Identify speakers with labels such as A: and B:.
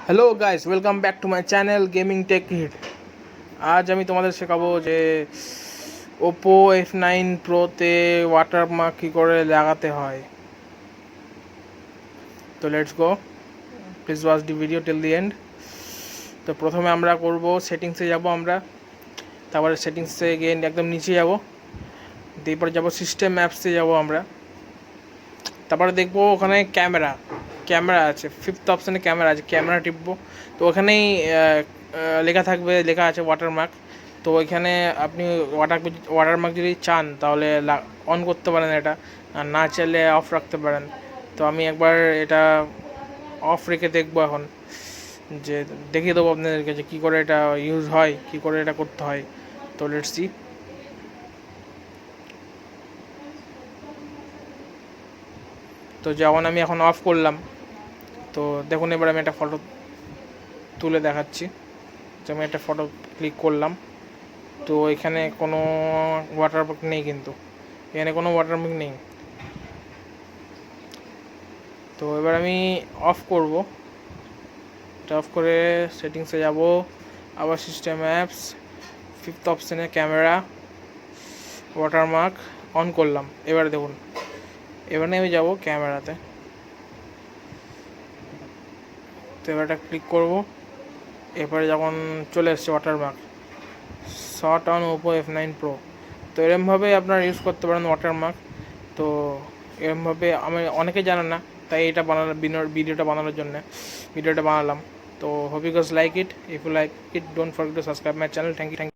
A: Hello guys, welcome back to my channel gaming tech hit. আজ আমি তোমাদের শেখাবো যে ওপো F9 প্রোতে ওয়াটারমার্ক কী করে লাগাতে হয়। তো let's go, please watch the video till the end. তো প্রথমে আমরা করব সেটিংসে যাব আমরা, তারপরে সেটিংসে গিয়ে একদম নিচে যাব, তারপরে যাব সিস্টেম অ্যাপসে যাব আমরা, তারপরে দেখবো ওখানে ক্যামেরা আছে, ফিফথ অপশানে ক্যামেরা আছে, ক্যামেরা টিপবো। তো ওখানেই লেখা আছে ওয়াটারমার্ক। তো ওইখানে আপনি ওয়াটারমার্ক যদি চান তাহলে অন করতে পারেন এটা, আর না চাইলে অফ রাখতে পারেন। তো আমি একবার এটা অফ রেখে দেখবো এখন, যে দেখিয়ে দেবো আপনাদেরকে যে কী করে এটা ইউজ হয়, কী করে এটা করতে হয়। তো লেটস সি। তো যেমন আমি এখন অফ করলাম, তো দেখুন এবার আমি একটা ফটো তুলে দেখাচ্ছি। যে আমি একটা ফটো ক্লিক করলাম, তো এখানে কোনো ওয়াটারমার্ক নেই, কিন্তু এখানে কোনো ওয়াটারমার্ক নেই। তো এবার আমি অফ করব, এটা অফ করে সেটিংসে যাব, আবার সিস্টেম অ্যাপস, ফিফথ অপশানে ক্যামেরা, ওয়াটারমার্ক অন করলাম। এবার দেখুন, এবারে আমি যাব ক্যামেরাতে, তো এবার এটা ক্লিক করব। এরপরে যখন চলে এসছে watermark, shot on Oppo F9 pro. তো এরমভাবে আপনারা ইউজ করতে পারেন ওয়াটারমার্ক। তো এরমভাবে আমি অনেকে জানে না, তাই এটা ভিডিওটা বানালাম। তো hope you guys like it. If you like it, don't forget to subscribe my channel. Thank you.